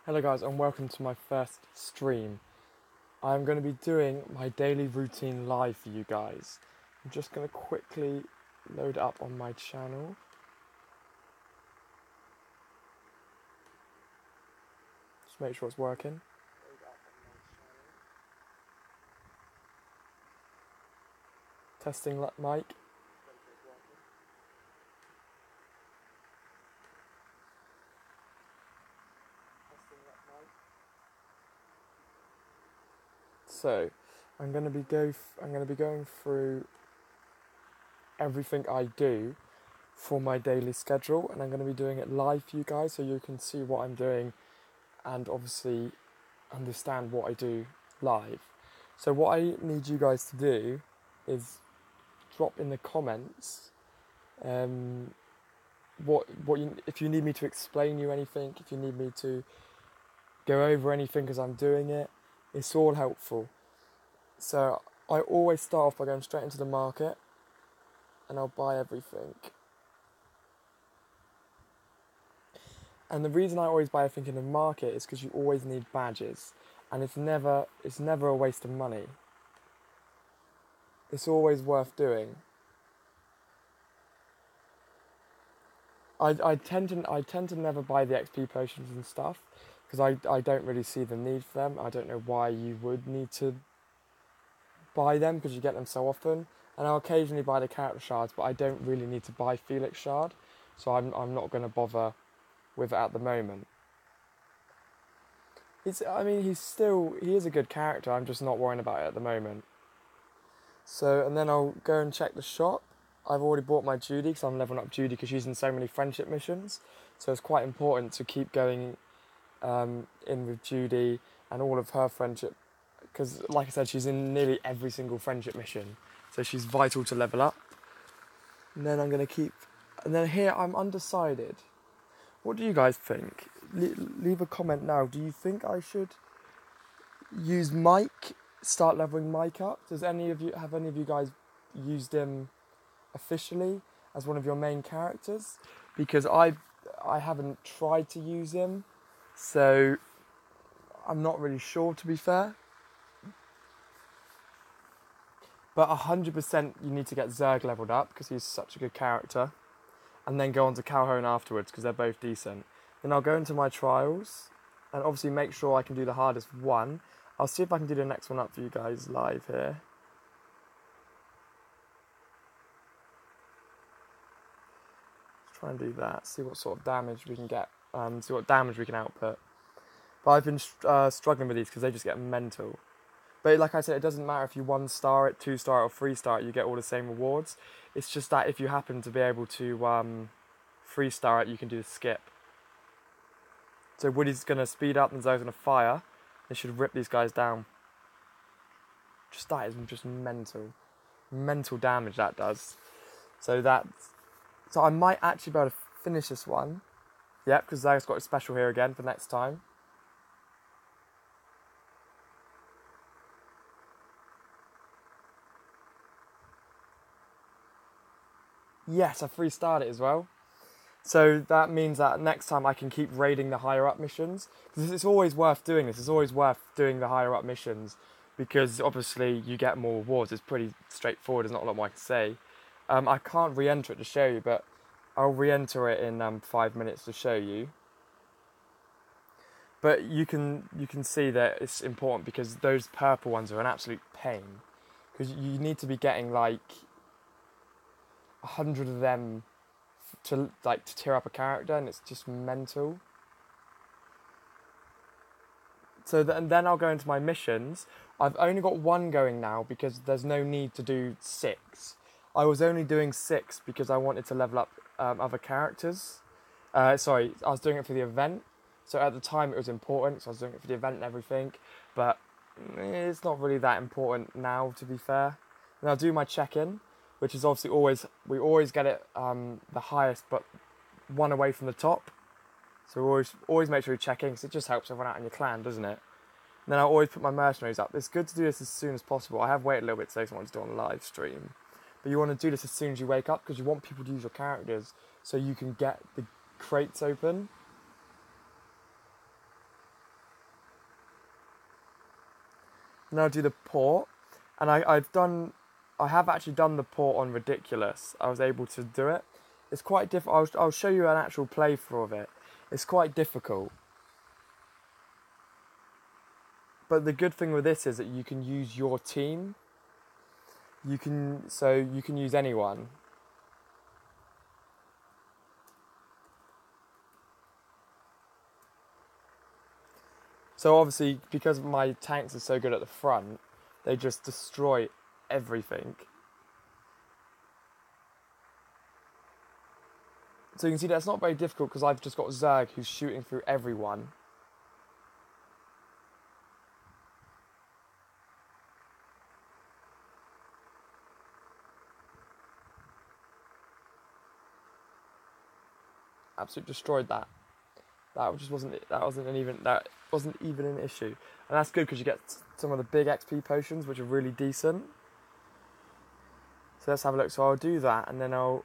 Hello guys and welcome to my first stream. I'm going to be doing my daily routine live for you guys. I'm just going to quickly load it up on my channel. Just make sure it's working. Testing mic. So, I'm going to be going through everything I do for my daily schedule, and I'm going to be doing it live for you guys so you can see what I'm doing and obviously understand what I do live. So what I need you guys to do is drop in the comments if you need me to explain you anything, if you need me to go over anything as I'm doing it. It's all helpful. So I always start off by going straight into the market and I'll buy everything. And the reason I always buy everything in the market is because you always need badges, and it's never a waste of money. It's always worth doing. I tend to never buy the XP potions and stuff because I don't really see the need for them. I don't know why you would need to buy them because you get them so often. And I'll occasionally buy the character shards, but I don't really need to buy Felix shard, so I'm not going to bother with it at the moment. He is a good character. I'm just not worrying about it at the moment. So, and then I'll go and check the shop. I've already bought my Judy because I'm leveling up Judy because she's in so many friendship missions. So it's quite important to keep going in with Judy and all of her friendship, because like I said, she's in nearly every single friendship mission. So she's vital to level up. And then and then here I'm undecided. What do you guys think? Leave a comment now. Do you think I should use Mike, start leveling Mike up? Have any of you guys used him officially as one of your main characters? Because I haven't tried to use him, so I'm not really sure, to be fair. But 100% you need to get Zerg leveled up because he's such a good character, and then go on to Calhoun afterwards because they're both decent. Then I'll go into my trials and obviously make sure I can do the hardest one. I'll see if I can do the next one up for you guys live here. Let's try and do that, see what sort of damage we can get, see what damage we can output. But I've been struggling with these because they just get mental. But like I said, it doesn't matter if you 1-star it, 2-star it, or 3-star it, you get all the same rewards. It's just that if you happen to be able to 3-star it, you can do the skip. So Woody's going to speed up and Zoe's going to fire. They should rip these guys down. Just that is just mental. Mental damage that does. So I might actually be able to finish this one. Yep, because Zoe's got a special here again for next time. Yes, I 3-starred it as well. So that means that next time I can keep raiding the higher up missions. Because it's always worth doing this. It's always worth doing the higher up missions because obviously you get more rewards. It's pretty straightforward. There's not a lot more I can say. I can't re-enter it to show you, but I'll re-enter it in 5 minutes to show you. But you can see that it's important because those purple ones are an absolute pain. Because you need to be getting like 100 of them to tear up a character, and it's just mental. So and then I'll go into my missions. I've only got 1 going now because there's no need to do 6. I was only doing 6 because I wanted to level up other characters. I was doing it for the event. So at the time it was important, so I was doing it for the event and everything. But it's not really that important now, to be fair. And I'll do my check-in, which is obviously we always get it the highest, but 1 away from the top. So we always make sure you check in, because it just helps everyone out in your clan, doesn't it? And then I always put my mercenaries up. It's good to do this as soon as possible. I have waited a little bit today because I want to do it on a live stream. But you want to do this as soon as you wake up because you want people to use your characters so you can get the crates open. Then I'll do the port, and I have actually done the port on Ridiculous. I was able to do it. It's quite difficult. I'll show you an actual playthrough of it. It's quite difficult. But the good thing with this is that you can use your team. You can use anyone. So obviously, because my tanks are so good at the front, they just destroy everything. So you can see that's not very difficult because I've just got Zerg who's shooting through everyone. Absolutely destroyed that. That wasn't even an issue, and that's good because you get some of the big XP potions, which are really decent. So let's have a look. So I'll do that, and then I'll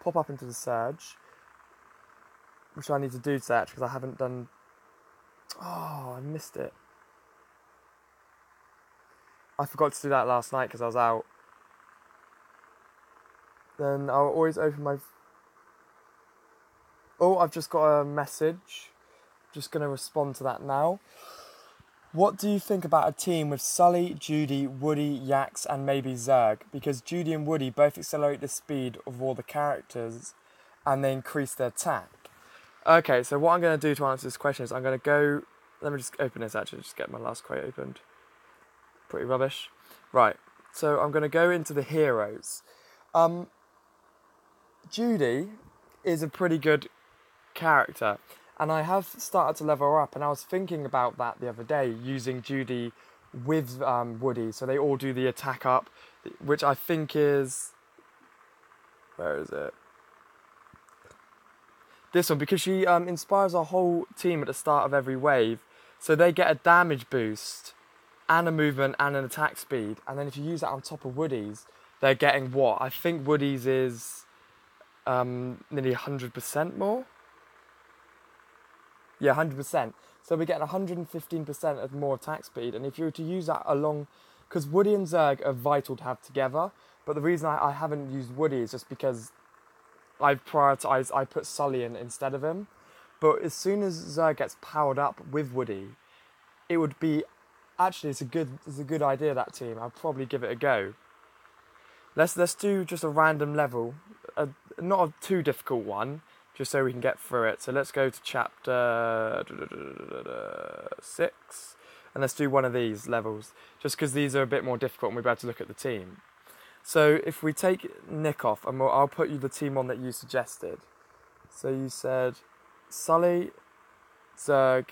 pop up into the Surge, which I need to do today because I haven't done. Oh, I missed it. I forgot to do that last night because I was out. Then I'll always open my. Oh, I've just got a message. Just going to respond to that now. What do you think about a team with Sully, Judy, Woody, Yax, and maybe Zerg? Because Judy and Woody both accelerate the speed of all the characters and they increase their attack. Okay, so what I'm going to do to answer this question is I'm going to go... Let me just open this actually, just get my last quote opened. Pretty rubbish. Right, so I'm going to go into the heroes. Judy is a pretty good character. And I have started to level her up, and I was thinking about that the other day, using Judy with Woody, so they all do the attack up, which I think is... Where is it? This one, because she inspires our whole team at the start of every wave, so they get a damage boost, and a movement, and an attack speed, and then if you use that on top of Woody's, they're getting what? I think Woody's is nearly 100% more? Yeah, 100%. So we're getting 115% of more attack speed. And if you were to use that along... Because Woody and Zerg are vital to have together. But the reason I haven't used Woody is just because I put Sully in instead of him. But as soon as Zerg gets powered up with Woody, it would be... Actually, it's a good idea, that team. I'll probably give it a go. Let's do just a random level. Not a too difficult one. Just so we can get through it. So let's go to chapter 6. And let's do one of these levels. Just because these are a bit more difficult and we're about to look at the team. So if we take Nick off, and I'll put you the team on that you suggested. So you said Sully, Zerg,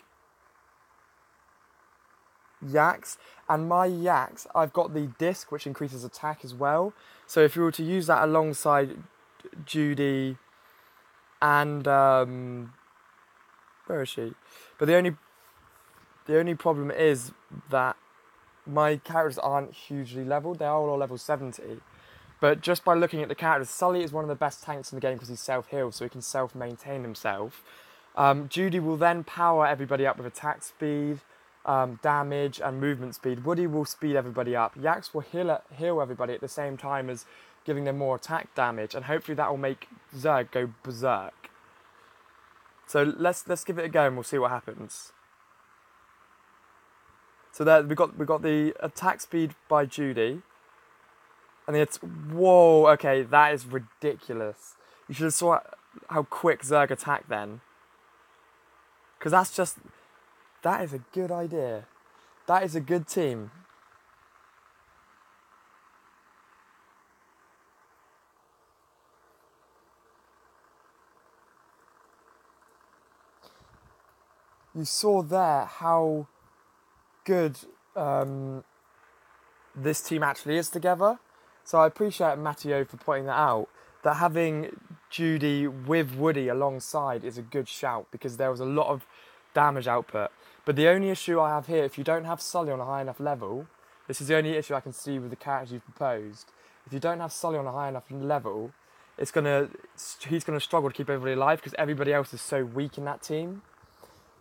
Yax. And my Yax, I've got the disc which increases attack as well. So if you were to use that alongside Judy... And where is she? But the only problem is that my characters aren't hugely leveled. They are all level 70. But just by looking at the characters, Sully is one of the best tanks in the game because he's self-healed, so he can self-maintain himself. Judy will then power everybody up with attack speed, damage, and movement speed. Woody will speed everybody up. Yax will heal everybody at the same time as giving them more attack damage, and hopefully that will make Zerg go berserk. So let's give it a go and we'll see what happens. So there we got the attack speed by Judy, and it's whoa. Okay, that is ridiculous. You should have saw how quick Zerg attack then, because that is a good idea. That is a good team. You saw there how good this team actually is together. So I appreciate Matteo for pointing that out, that having Judy with Woody alongside is a good shout because there was a lot of damage output. But the only issue I have here, if you don't have Sully on a high enough level, this is the only issue I can see with the characters you've proposed. If you don't have Sully on a high enough level, he's going to struggle to keep everybody alive because everybody else is so weak in that team.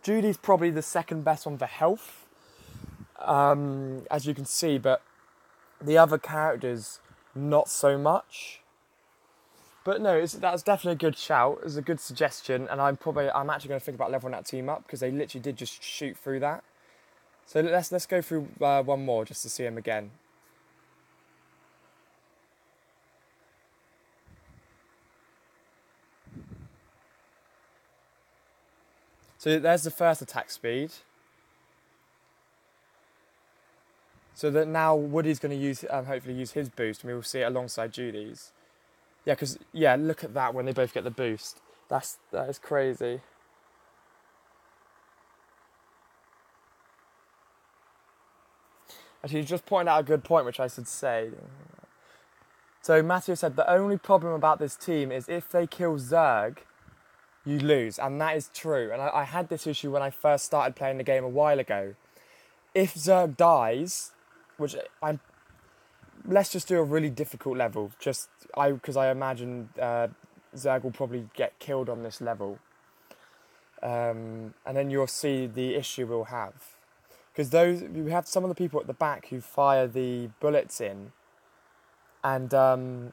Judy's probably the second best one for health. as you can see, but the other characters, not so much. But no, that's definitely a good shout. It's a good suggestion, and I'm actually going to think about leveling that team up because they literally did just shoot through that. So let's go through one more just to see them again. So there's the first attack speed. So that now Woody's going to hopefully use his boost, and we will see it alongside Judy's. Yeah, because look at that when they both get the boost. That is crazy. Actually, you just pointed out a good point, which I should say. So Matthew said the only problem about this team is if they kill Zerg, you lose, and that is true. And I had this issue when I first started playing the game a while ago. If Zerg dies, let's just do a really difficult level, because I imagine Zerg will probably get killed on this level. And then you'll see the issue we'll have. Because we have some of the people at the back who fire the bullets in, and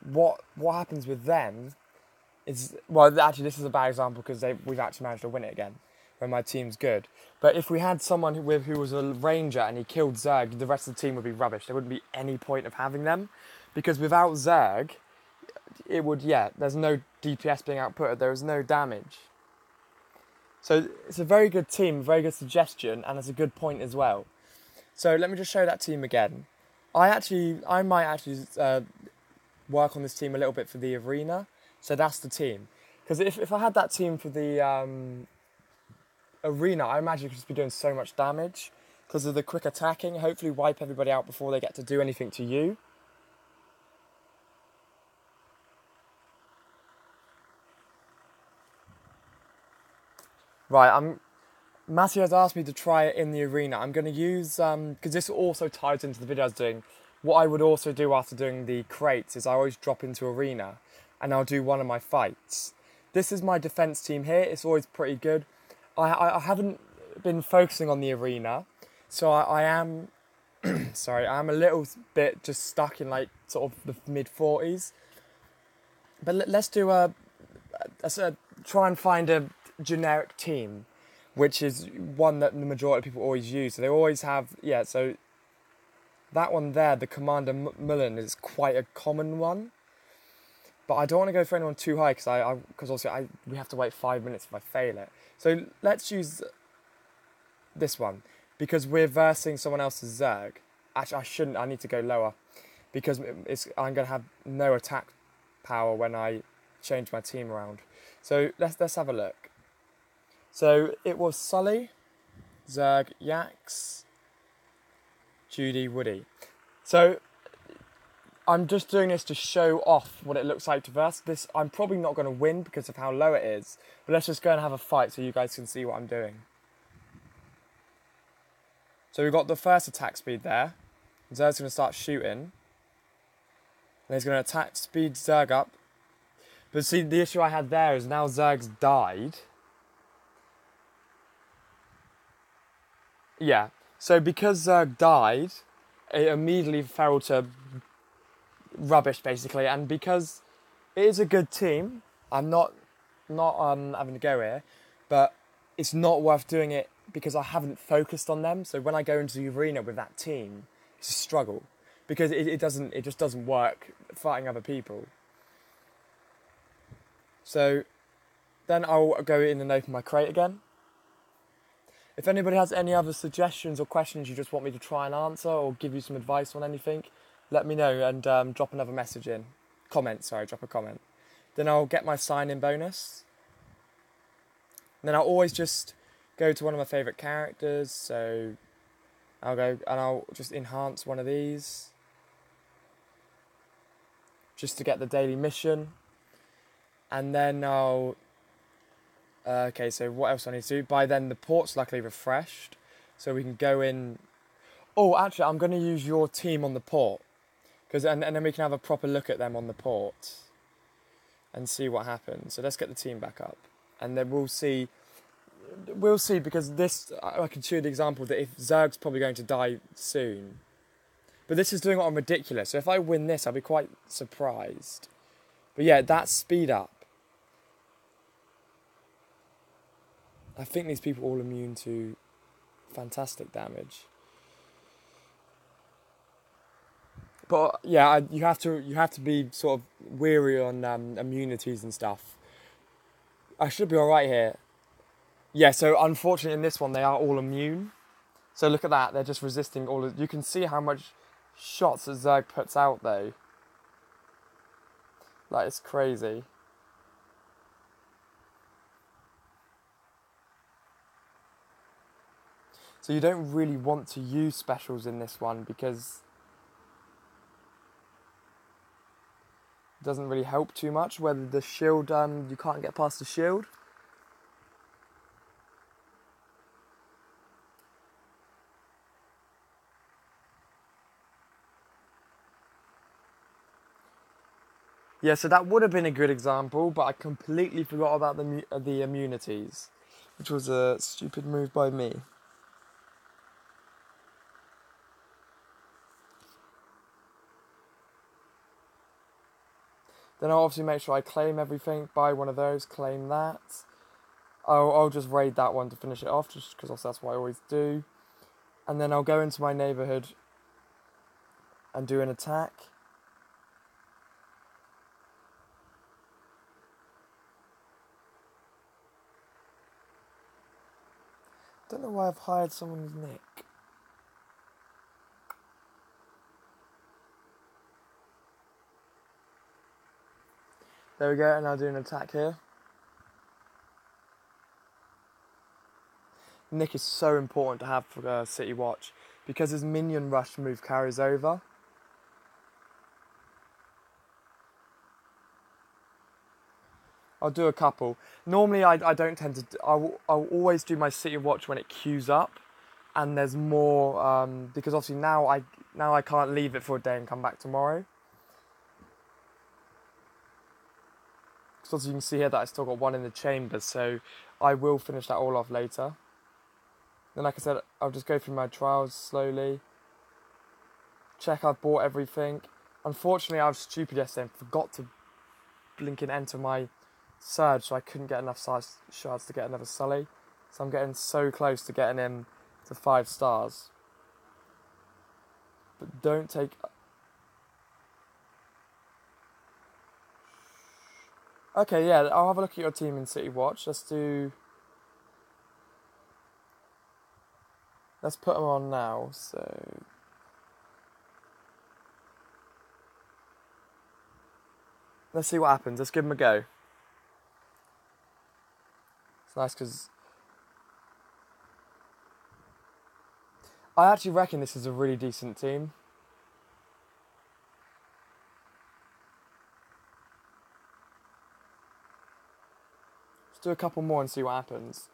what happens with them is, well, actually this is a bad example because we've actually managed to win it again when my team's good. But if we had someone who was a ranger and he killed Zerg, the rest of the team would be rubbish. There wouldn't be any point of having them, because without Zerg, there's no DPS being output, there is no damage. So it's a very good team, very good suggestion, and it's a good point as well. So let me just show that team again. I might actually work on this team a little bit for the arena. So that's the team. Because if I had that team for the arena, I imagine you could just be doing so much damage because of the quick attacking. Hopefully wipe everybody out before they get to do anything to you. Right, Matthew has asked me to try it in the arena. I'm going to use, because this also ties into the video I was doing, what I would also do after doing the crates is I always drop into arena and I'll do one of my fights. This is my defense team here. It's always pretty good. I haven't been focusing on the arena, so I am, sorry, I am a little bit just stuck in like sort of the mid-40s. But let's do try and find a generic team, which is one that the majority of people always use. So they always have, so that one there, the Commander Mullen, is quite a common one. But I don't want to go for anyone too high because also we have to wait 5 minutes if I fail it. So let's use this one because we're versing someone else's Zerg. Actually, I need to go lower because I'm going to have no attack power when I change my team around. So let's have a look. So it was Sully, Zerg, Yax, Judy Woody. So I'm just doing this to show off what it looks like to verse. This I'm probably not going to win because of how low it is, but let's just go and have a fight so you guys can see what I'm doing. So we've got the first attack speed there. Zerg's going to start shooting. And he's going to attack speed Zerg up. But see, the issue I had there is now Zerg's died. Yeah, so because Zerg died, it immediately fell to rubbish basically, and because it is a good team, I'm not having to go here, but it's not worth doing it because I haven't focused on them. So when I go into the arena with that team, it's a struggle because it just doesn't work fighting other people. So then I'll go in and open my crate again. If anybody has any other suggestions or questions you just want me to try and answer or give you some advice on anything, let me know and drop another message in. Drop a comment. Then I'll get my sign-in bonus. And then I'll always just go to one of my favourite characters. So I'll go and I'll just enhance one of these. Just to get the daily mission. And then I'll... okay, so what else do I need to do? By then the port's luckily refreshed. So we can go in... Oh, actually, I'm going to use your team on the port. And then we can have a proper look at them on the port. And see what happens. So let's get the team back up. And then we'll see we'll see, because this, I can show you the example that if Zerg's probably going to die soon. But this is doing it on ridiculous. So if I win this, I'll be quite surprised. But yeah, that's speed up. I think these people are all immune to fantastic damage. But yeah, you have to be sort of weary on immunities and stuff. I should be alright here. Yeah, so unfortunately in this one they are all immune. So look at that, they're just resisting all of... You can see how much shots that Zerg puts out though. Like, it's crazy. So you don't really want to use specials in this one because it doesn't really help too much. Whether the shield, you can't get past the shield. Yeah, so that would have been a good example, but I completely forgot about the immunities, which was a stupid move by me. Then I'll obviously make sure I claim everything, buy one of those, claim that. I'll just raid that one to finish it off, just because that's what I always do. And then I'll go into my neighbourhood and do an attack. Don't know why I've hired someone's nick. There we go, and I'll do an attack here. Nick is so important to have for City Watch because his minion rush move carries over. I'll do a couple. Normally I don't tend to... I'll always do my City Watch when it queues up and there's more... because obviously now I can't leave it for a day and come back tomorrow. So as you can see here that I still got one in the chamber, so I will finish that all off later. Then like I said, I'll just go through my trials slowly. Check I've bought everything. Unfortunately I was stupid yesterday and forgot to blink and enter my surge, so I couldn't get enough shards to get another Sully. So I'm getting so close to getting him to 5 stars. But don't take... Okay, yeah, I'll have a look at your team in City Watch. Let's put them on now, so... Let's see what happens. Let's give them a go. It's nice because... I actually reckon this is a really decent team. Let's do a couple more and see what happens.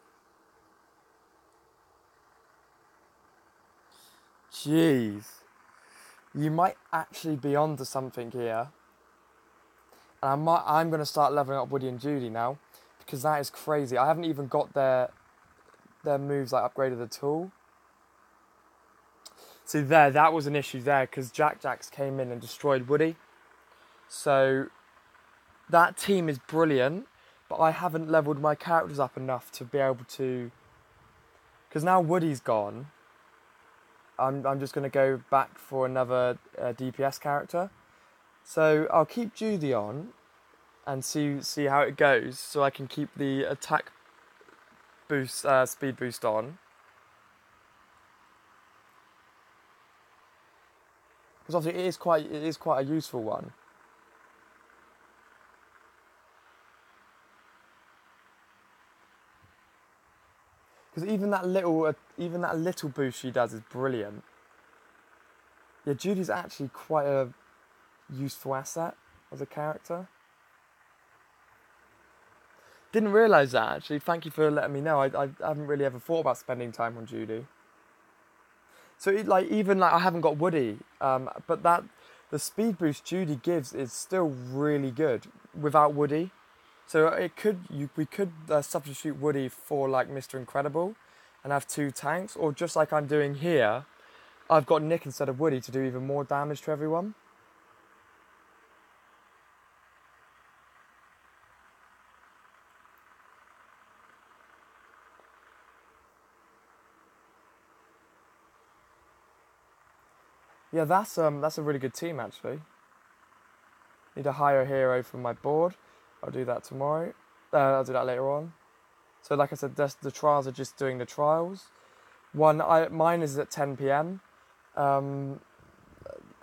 Jeez. You might actually be onto something here. And I'm going to start leveling up Woody and Judy now, because that is crazy. I haven't even got their moves like upgraded at all. See there, that was an issue there, because Jax came in and destroyed Woody. So that team is brilliant, but I haven't leveled my characters up enough to be able to... Because now Woody's gone, I'm just going to go back for another DPS character. So I'll keep Judy on and see how it goes, so I can keep the attack boost, speed boost on. Because obviously it is quite a useful one. Because even that little boost she does is brilliant. Yeah, Judy's actually quite a useful asset as a character. Didn't realise that actually. Thank you for letting me know. I haven't really ever thought about spending time on Judy. So even I haven't got Woody, but the speed boost Judy gives is still really good without Woody. So we could substitute Woody for like Mr. Incredible and have 2 tanks, or just like I'm doing here, I've got Nick instead of Woody to do even more damage to everyone. Yeah, that's a really good team actually. Need to hire a hero from my board. I'll do that tomorrow. I'll do that later on. So like I said, the trials are just doing the trials. Mine is at 10 p.m. And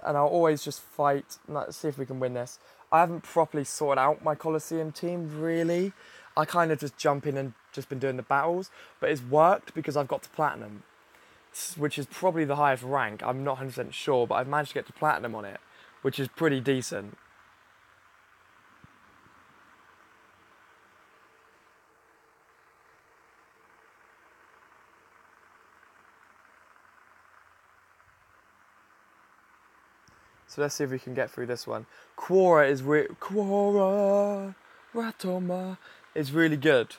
I'll always just fight. Let's see if we can win this. I haven't properly sorted out my Colosseum team really. I kind of just jump in and just been doing the battles, but it's worked because I've got to platinum, which is probably the highest rank. I'm not 100% sure, but I've managed to get to platinum on it, which is pretty decent. So let's see if we can get through this one. Quora Ratoma is really good.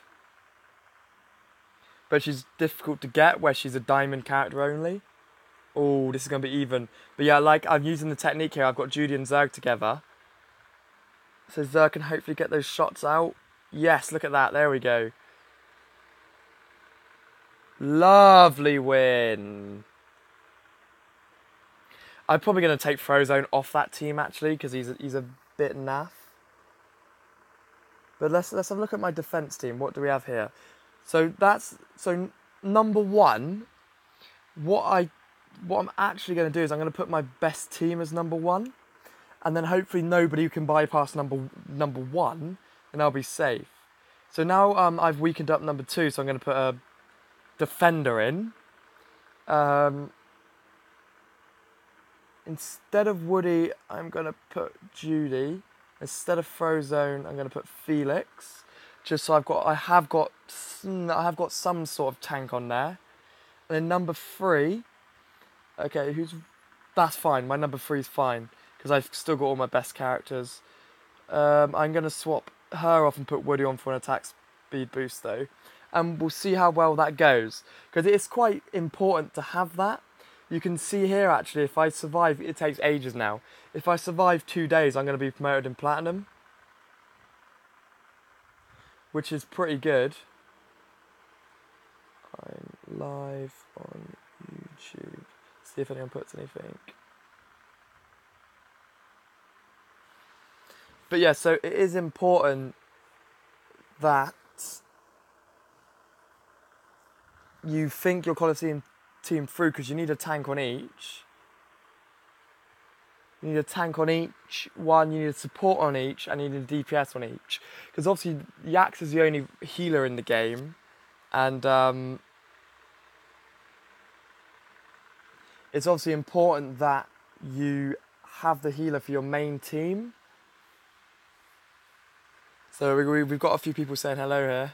But she's difficult to get where she's a diamond character only. Oh, this is going to be even. But yeah, like I'm using the technique here. I've got Judy and Zerg together. So Zerg can hopefully get those shots out. Yes, look at that. There we go. Lovely win. I'm probably going to take Frozone off that team actually because he's a bit naff. But let's have a look at my defense team. What do we have here? So number 1. What I'm actually going to do is I'm going to put my best team as number 1, and then hopefully nobody can bypass number 1, and I'll be safe. So now I've weakened up number 2, so I'm going to put a defender in. Instead of Woody, I'm going to put Judy. Instead of Frozone, I'm going to put Felix. Just so I have got some sort of tank on there. And then number 3, okay, that's fine. My number 3 is fine because I've still got all my best characters. I'm going to swap her off and put Woody on for an attack speed boost though. And we'll see how well that goes because it's quite important to have that. You can see here actually, if I survive, it takes ages now. If I survive 2 days, I'm going to be promoted in Platinum, which is pretty good. I'm live on YouTube. See if anyone puts anything. But yeah, so it is important that you think your Colosseum team through because you need a tank on each. You need a tank on each one, you need a support on each, and you need a DPS on each. Because obviously, Yax is the only healer in the game, and it's obviously important that you have the healer for your main team. So we've got a few people saying hello here.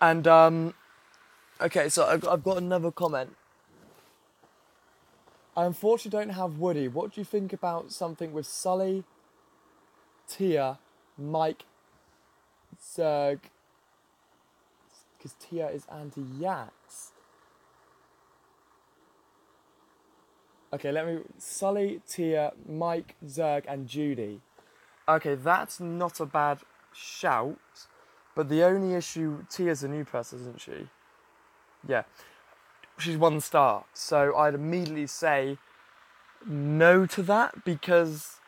And, okay, so I've got another comment. I unfortunately don't have Woody. What do you think about something with Sully, Tia, Mike, Zerg? Because Tia is anti-Yax. Okay, Sully, Tia, Mike, Zerg, and Judy. Okay, that's not a bad shout. But the only issue, Tia's a new person, isn't she? Yeah. She's 1 star. So I'd immediately say no to that because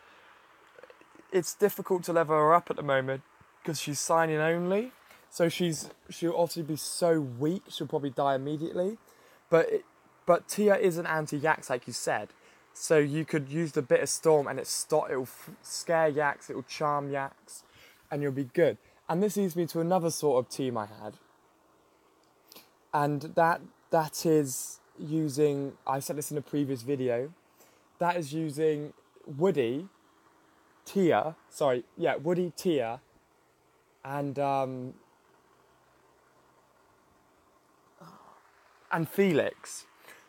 it's difficult to level her up at the moment because she's signing only. So she'll obviously be so weak, she'll probably die immediately. But Tia is an anti-Yax, like you said. So you could use the Bitter Storm and it'll scare Yax, it'll charm Yax, and you'll be good. And this leads me to another sort of team I had. And that is using, I said this in a previous video, that is using Woody, Tia, and and Felix,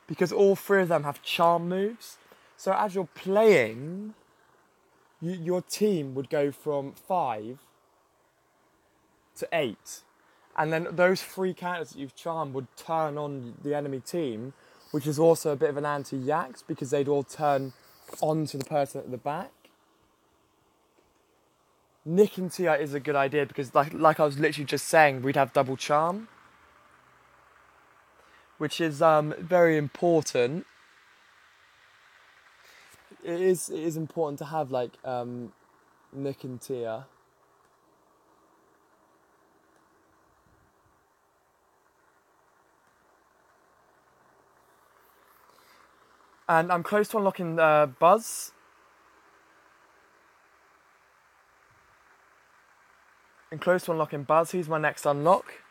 because all three of them have charm moves. So as you're playing, your team would go from 5 to 8. And then those 3 characters that you've charmed would turn on the enemy team, which is also a bit of an anti-Yax, because they'd all turn onto the person at the back. Nick and Tia is a good idea, because like I was literally just saying, we'd have double charm, which is very important. It is important to have like Nick and Tia. And I'm close to unlocking Buzz. I'm close to unlocking Buzz. He's my next unlock.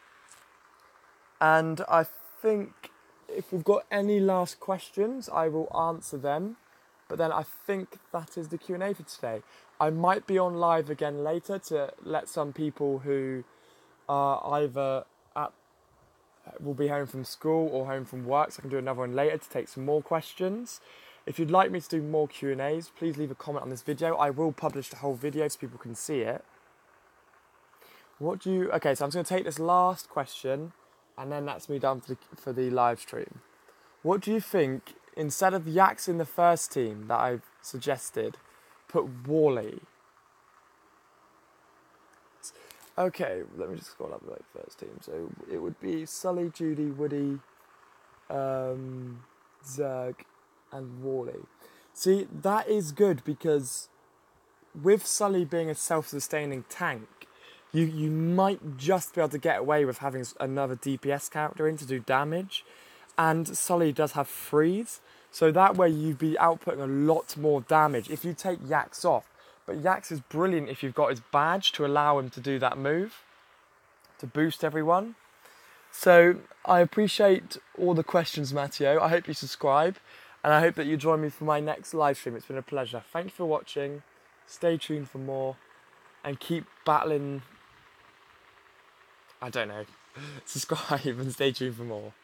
And I think if we've got any last questions, I will answer them. But then I think that is the Q&A for today. I might be on live again later to let some people who are either will be home from school or home from work, so I can do another one later to take some more questions. If you'd like me to do more Q&As, please leave a comment on this video. I will publish the whole video so people can see it. Okay, so I'm just going to take this last question, and then that's me done for the live stream. What do you think, instead of Yax in the first team that I've suggested, put Wally? Okay, let me just scroll up the first team. So it would be Sully, Judy, Woody, Zerg, and Wally. See, that is good, because with Sully being a self-sustaining tank, you might just be able to get away with having another DPS character in to do damage. And Sully does have freeze, so that way you'd be outputting a lot more damage if you take Yax off. But Yax is brilliant if you've got his badge to allow him to do that move, to boost everyone. So I appreciate all the questions, Matteo. I hope you subscribe, and I hope that you join me for my next live stream. It's been a pleasure. Thank you for watching. Stay tuned for more, and keep battling. I don't know. Subscribe and stay tuned for more.